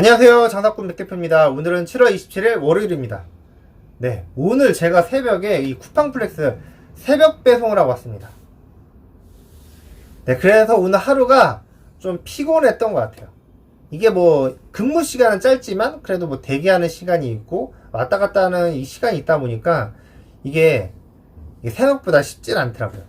안녕하세요. 장사꾼 백대표입니다. 오늘은 7월 27일 월요일입니다. 네, 오늘 제가 새벽에 이 쿠팡플렉스 새벽 배송을 하고 왔습니다. 네, 그래서 오늘 하루가 좀 피곤했던 것 같아요. 이게 뭐 근무 시간은 짧지만 그래도 뭐 대기하는 시간이 있고 왔다 갔다 하는 이 시간이 있다 보니까 이게 생각보다 쉽진 않더라고요.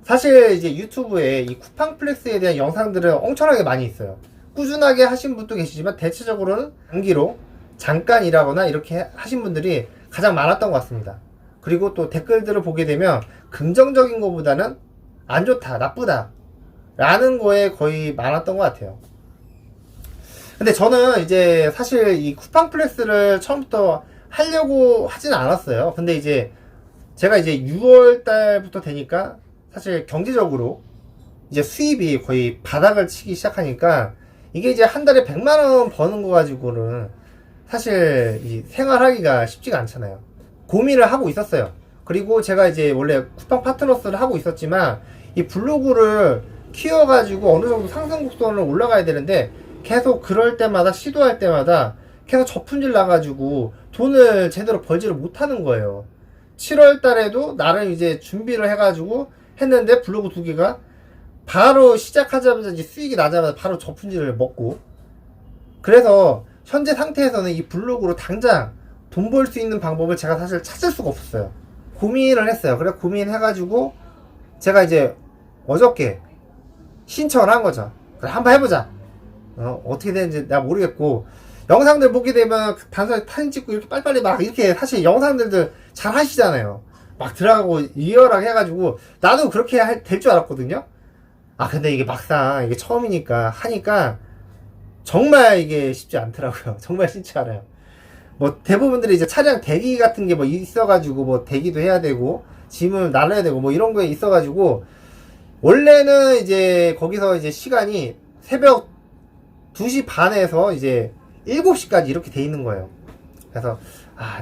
사실 이제 유튜브에 이 쿠팡플렉스에 대한 영상들은 엄청나게 많이 있어요. 꾸준하게 하신 분도 계시지만 대체적으로는 단기로 잠깐 일하거나 이렇게 하신 분들이 가장 많았던 것 같습니다. 그리고 또 댓글들을 보게 되면 긍정적인 것보다는 안 좋다, 나쁘다 라는 거에 거의 많았던 것 같아요. 근데 저는 이제 사실 이 쿠팡플렉스를 처음부터 하려고 하진 않았어요. 근데 이제 제가 이제 6월 달부터 되니까 사실 경제적으로 이제 수입이 거의 바닥을 치기 시작하니까 이게 이제 한 달에 100만원 버는 거 가지고는 사실 이 생활하기가 쉽지가 않잖아요. 고민을 하고 있었어요. 그리고 제가 이제 원래 쿠팡 파트너스를 하고 있었지만 이 블로그를 키워가지고 어느 정도 상승 곡선을 올라가야 되는데 계속 그럴 때마다 시도할 때마다 계속 저품질 나가지고 돈을 제대로 벌지를 못하는 거예요. 7월 달에도 나름 이제 준비를 해가지고 했는데 블로그 2개가 바로 시작하자마자 이제 수익이 나자마자 바로 저품질을 먹고, 그래서 현재 상태에서는 이 블로그로 당장 돈 벌 수 있는 방법을 제가 사실 찾을 수가 없었어요. 고민을 했어요. 그래 고민해가지고 제가 이제 어저께 신청을 한 거죠. 그래 한번 해보자. 어떻게 되는지 내가 모르겠고, 영상들 보게 되면 단순히 사진 찍고 이렇게 빨리빨리 막 이렇게 사실 영상들도 잘 하시잖아요. 막 들어가고 리얼하게 해가지고 나도 그렇게 될 줄 알았거든요. 근데 이게 막상 이게 처음이니까 하니까 정말 이게 쉽지 않더라고요. 정말 쉽지 않아요. 뭐 대부분들이 이제 차량 대기 같은 게 뭐 있어가지고 뭐 대기도 해야 되고 짐을 나눠야 되고 뭐 이런 거에 있어가지고, 원래는 이제 거기서 이제 시간이 새벽 2시 반에서 이제 7시까지 이렇게 돼 있는 거예요. 그래서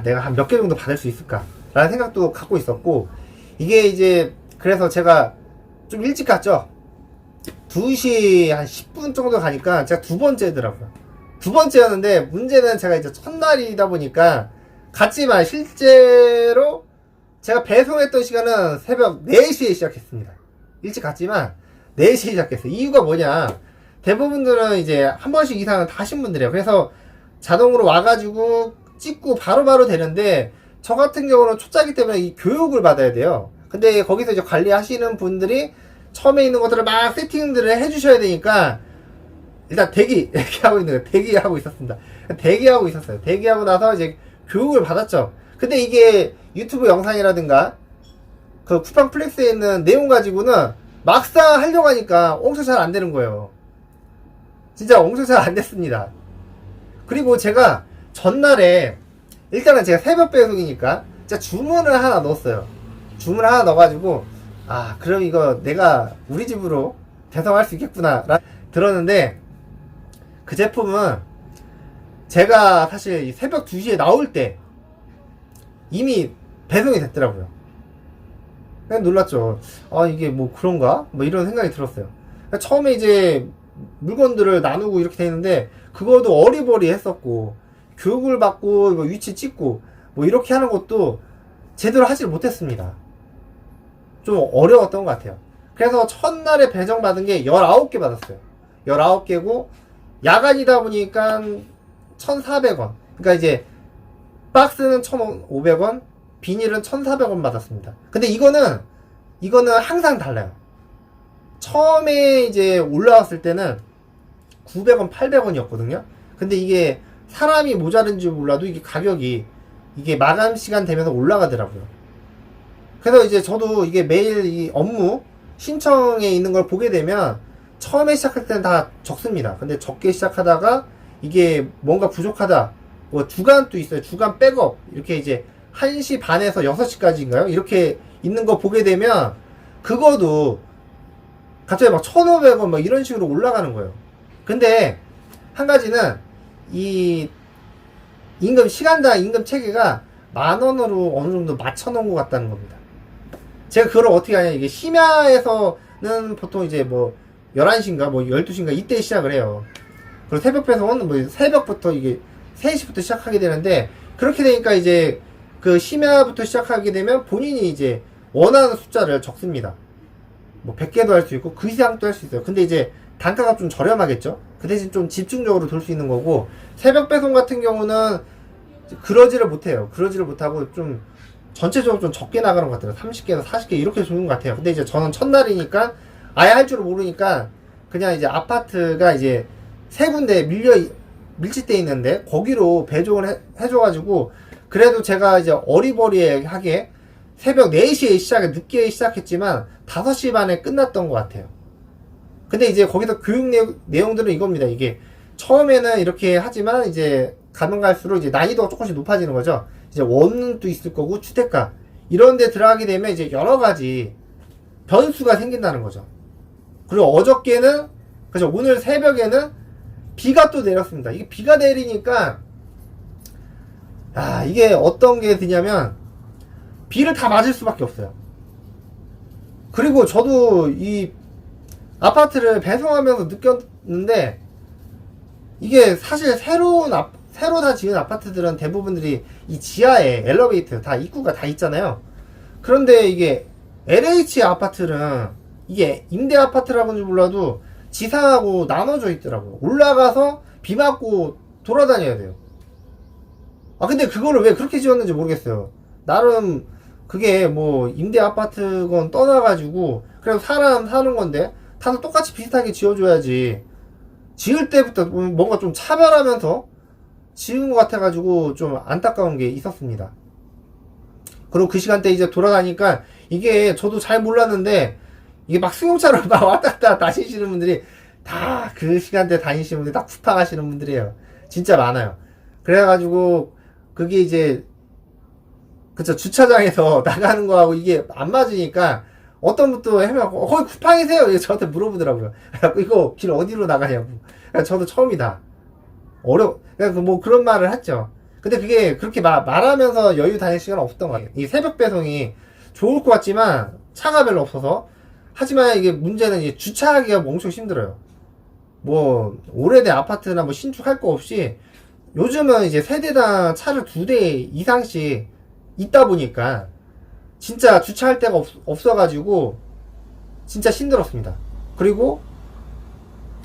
내가 한 몇 개 정도 받을 수 있을까 라는 생각도 갖고 있었고, 이게 이제 그래서 제가 좀 일찍 갔죠. 2시 한 10분 정도 가니까 제가 두 번째더라고요. 두 번째였는데 문제는 제가 이제 첫날이다 보니까 갔지만 실제로 제가 배송했던 시간은 새벽 4시에 시작했습니다. 일찍 갔지만 4시에 시작했어요. 이유가 뭐냐, 대부분들은 이제 한 번씩 이상은 다 하신 분들이에요. 그래서 자동으로 와가지고 찍고 바로바로 되는데, 저 같은 경우는 초짜기 때문에 이 교육을 받아야 돼요. 근데 거기서 이제 관리하시는 분들이 처음에 있는 것들을 막 세팅들을 해주셔야 되니까 일단 대기 이렇게 하고 있는 거예요. 대기하고 있었습니다. 대기하고 있었어요. 대기하고 나서 이제 교육을 받았죠. 근데 이게 유튜브 영상이라든가 그 쿠팡플렉스에 있는 내용 가지고는 막상 하려고 하니까 엄청 잘 안 되는 거예요. 진짜 엄청 잘 안 됐습니다. 그리고 제가 전날에 일단은 제가 새벽 배송이니까 제가 주문을 하나 넣었어요. 주문을 하나 넣어가지고 그럼 이거 내가 우리 집으로 배송할 수 있겠구나 라 들었는데, 그 제품은 제가 사실 새벽 2시에 나올 때 이미 배송이 됐더라고요. 그냥 놀랐죠. 이게 뭐 그런가? 뭐 이런 생각이 들었어요. 그러니까 처음에 이제 물건들을 나누고 이렇게 되는데 그것도 어리버리 했었고, 교육을 받고 뭐 위치 찍고 뭐 이렇게 하는 것도 제대로 하지를 못했습니다. 좀 어려웠던 것 같아요. 그래서 첫날에 배정받은 게 19개 받았어요. 19개고 야간이다 보니까 1,400원. 그러니까 이제 박스는 1,500원, 비닐은 1,400원 받았습니다. 근데 이거는 항상 달라요. 처음에 이제 올라왔을 때는 900원, 800원이었거든요. 근데 이게 사람이 모자른지 몰라도 이게 가격이 이게 마감 시간 되면서 올라가더라고요. 그래서 이제 저도 이게 매일 이 업무 신청에 있는 걸 보게 되면 처음에 시작할 때는 다 적습니다. 근데 적게 시작하다가 이게 뭔가 부족하다, 뭐 주간도 있어요. 주간 백업 이렇게 이제 1시 반에서 6시까지인가요? 이렇게 있는 거 보게 되면 그거도 갑자기 막 1,500원 막 이런 식으로 올라가는 거예요. 근데 한 가지는 이 시간당 임금 체계가 10,000원으로 어느 정도 맞춰 놓은 것 같다는 겁니다. 제가 그걸 어떻게 하냐, 이게 심야에서는 보통 이제 뭐 11시인가 뭐 12시인가 이때 시작을 해요. 그리고 새벽 배송은 뭐 새벽부터 이게 3시부터 시작하게 되는데, 그렇게 되니까 이제 그 심야부터 시작하게 되면 본인이 이제 원하는 숫자를 적습니다. 뭐 100개도 할 수 있고 그 이상도 할 수 있어요. 근데 이제 단가가 좀 저렴하겠죠. 그 대신 좀 집중적으로 돌 수 있는 거고, 새벽 배송 같은 경우는 그러지를 못해요. 그러지를 못하고 좀 전체적으로 좀 적게 나가는 것 같아요. 30개에서 40개 이렇게 주는 것 같아요. 근데 이제 저는 첫날이니까 아예 할 줄을 모르니까 그냥 이제 아파트가 이제 세 군데 밀집돼 있는데 거기로 배송을 해줘가지고, 그래도 제가 이제 어리버리하게 새벽 4시에 시작해, 늦게 시작했지만 5시 반에 끝났던 것 같아요. 근데 이제 거기서 교육 내용들은 이겁니다. 이게 처음에는 이렇게 하지만 이제 가면 갈수록 이제 난이도가 조금씩 높아지는 거죠. 이제 원룸도 있을 거고 주택가 이런 데 들어가게 되면 이제 여러 가지 변수가 생긴다는 거죠. 그리고 어저께는, 그죠, 오늘 새벽에는 비가 또 내렸습니다. 이게 비가 내리니까 이게 어떤 게 드냐면 비를 다 맞을 수밖에 없어요. 그리고 저도 이 아파트를 배송하면서 느꼈는데, 이게 사실 새로 다 지은 아파트들은 대부분들이 이 지하에 엘리베이터 다 입구가 다 있잖아요. 그런데 이게 LH 아파트는 이게 임대 아파트라고는 몰라도 지상하고 나눠져 있더라고요. 올라가서 비 맞고 돌아다녀야 돼요. 근데 그거를 왜 그렇게 지었는지 모르겠어요. 나름 그게 뭐 임대 아파트건 떠나가지고 그래도 사람 사는 건데 다들 똑같이 비슷하게 지어줘야지. 지을 때부터 뭔가 좀 차별하면서 지은 것 같아가지고 좀 안타까운 게 있었습니다. 그리고 그 시간대 이제 돌아가니까 이게 저도 잘 몰랐는데 이게 막 승용차로 막 왔다 갔다 다니시는 분들이 다 그 시간대 다니시는 분들이 다 쿠팡 하시는 분들이에요. 진짜 많아요. 그래가지고 그게 이제 그쵸, 주차장에서 나가는 거하고 이게 안 맞으니까 어떤 분도 해명하고 거기 쿠팡이세요? 저한테 물어보더라고요. 이거 길 어디로 나가냐고. 저도 처음이다. 그러니까 뭐 그런 말을 했죠. 근데 그게 그렇게 말하면서 여유 다닐 시간은 없었던 것 같아요. 이 새벽 배송이 좋을 것 같지만 차가 별로 없어서. 하지만 이게 문제는 이제 주차하기가 엄청 힘들어요. 뭐 오래된 아파트나 뭐 신축할 거 없이 요즘은 이제 세대당 차를 2대 이상씩 있다 보니까 진짜 주차할 데가 없어가지고 진짜 힘들었습니다. 그리고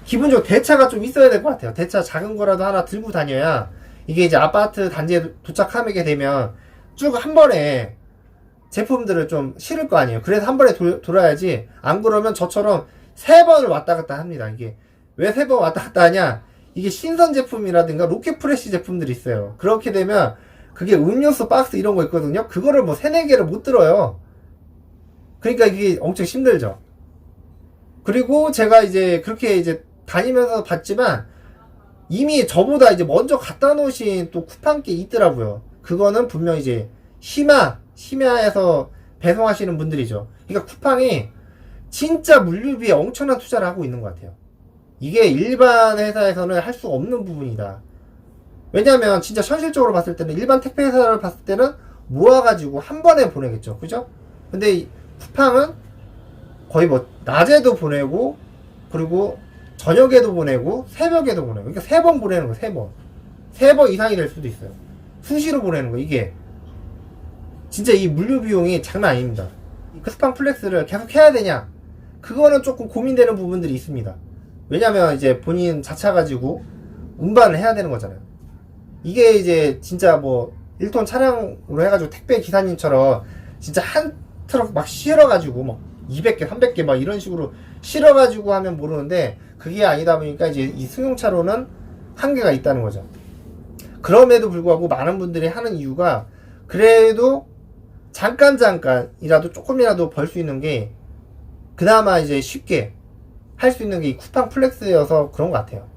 기본적으로 대차가 좀 있어야 될 것 같아요. 대차 작은 거라도 하나 들고 다녀야 이게 이제 아파트 단지에 도착하게 되면 쭉 한 번에 제품들을 좀 실을 거 아니에요. 그래서 한 번에 돌아야지. 안 그러면 저처럼 3번을 왔다 갔다 합니다. 이게 왜 3번 왔다 갔다 하냐? 이게 신선 제품이라든가 로켓 프레시 제품들이 있어요. 그렇게 되면 그게 음료수 박스 이런 거 있거든요. 그거를 뭐 3, 4개를 못 들어요. 그러니까 이게 엄청 힘들죠. 그리고 제가 이제 그렇게 이제 다니면서 봤지만 이미 저보다 이제 먼저 갖다 놓으신 또 쿠팡께 있더라고요. 그거는 분명 이제 심야에서 배송하시는 분들이죠. 그러니까 쿠팡이 진짜 물류비에 엄청난 투자를 하고 있는 것 같아요. 이게 일반 회사에서는 할 수 없는 부분이다. 왜냐면 진짜 현실적으로 봤을 때는 일반 택배 회사를 봤을 때는 모아가지고 한 번에 보내겠죠. 그죠? 근데 이 쿠팡은 거의 뭐 낮에도 보내고 그리고 저녁에도 보내고 새벽에도 보내고, 그러니까 3번 보내는 거, 3번. 3번 이상이 될 수도 있어요. 수시로 보내는 거. 이게 진짜 이 물류 비용이 장난 아닙니다. 쿠팡 플렉스를 계속 해야 되냐? 그거는 조금 고민되는 부분들이 있습니다. 왜냐면 이제 본인 자차 가지고 운반을 해야 되는 거잖아요. 이게 이제 진짜 뭐 1톤 차량으로 해가지고 택배 기사님처럼 진짜 한 트럭 막 실어가지고 막 200개, 300개 막 이런 식으로 실어가지고 하면 모르는데 그게 아니다 보니까 이제 이 승용차로는 한계가 있다는 거죠. 그럼에도 불구하고 많은 분들이 하는 이유가 그래도 잠깐이라도 조금이라도 벌 수 있는 게 그나마 이제 쉽게 할 수 있는 게 이 쿠팡 플렉스여서 그런 것 같아요.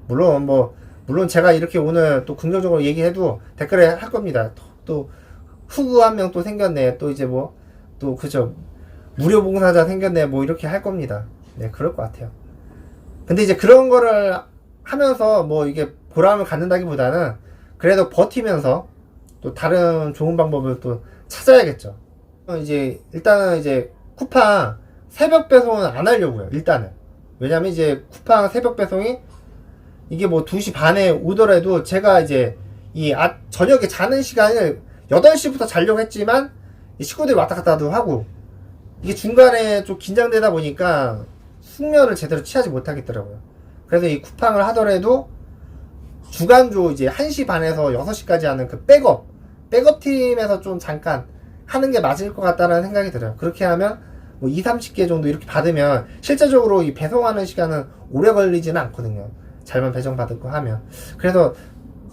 물론 제가 이렇게 오늘 또 긍정적으로 얘기해도 댓글에 할 겁니다. 또 후구 한 명 또 생겼네. 또 이제 뭐 또 그죠, 무료 봉사자 생겼네. 뭐 이렇게 할 겁니다. 네, 그럴 것 같아요. 근데 이제 그런 거를 하면서 뭐 이게 보람을 갖는다기보다는 그래도 버티면서 또 다른 좋은 방법을 또 찾아야겠죠. 이제 일단은 이제 쿠팡 새벽 배송은 안 하려고요. 일단은. 왜냐면 이제 쿠팡 새벽 배송이 이게 뭐 2시 반에 오더라도 제가 이제 저녁에 자는 시간을 8시부터 자려고 했지만 이 식구들이 왔다 갔다도 하고 이게 중간에 좀 긴장되다 보니까 숙면을 제대로 취하지 못하겠더라고요. 그래서 이 쿠팡을 하더라도 주간조 이제 1시 반에서 6시까지 하는 그 백업 팀에서 좀 잠깐 하는 게 맞을 것 같다는 생각이 들어요. 그렇게 하면 뭐 2, 30개 정도 이렇게 받으면 실제적으로 이 배송하는 시간은 오래 걸리지는 않거든요. 잘만 배정받고 하면. 그래서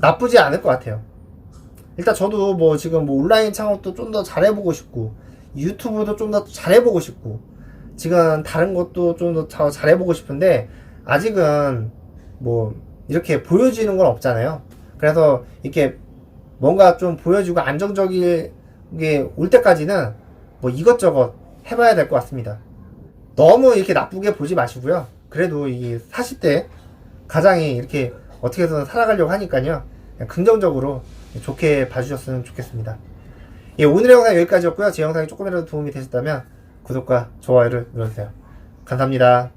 나쁘지 않을 것 같아요. 일단 저도 뭐 지금 뭐 온라인 창업도 좀 더 잘해보고 싶고 유튜브도 좀 더 잘해보고 싶고 지금 다른 것도 좀 더 잘해보고 싶은데 아직은 뭐 이렇게 보여지는 건 없잖아요. 그래서 이렇게 뭔가 좀 보여주고 안정적인 게 올 때까지는 뭐 이것저것 해봐야 될 것 같습니다. 너무 이렇게 나쁘게 보지 마시고요. 그래도 이 40대 가장이 이렇게 어떻게 해서 살아가려고 하니까요. 그냥 긍정적으로 좋게 봐주셨으면 좋겠습니다. 예, 오늘의 영상 여기까지였고요. 제 영상이 조금이라도 도움이 되셨다면 구독과 좋아요를 눌러주세요. 감사합니다.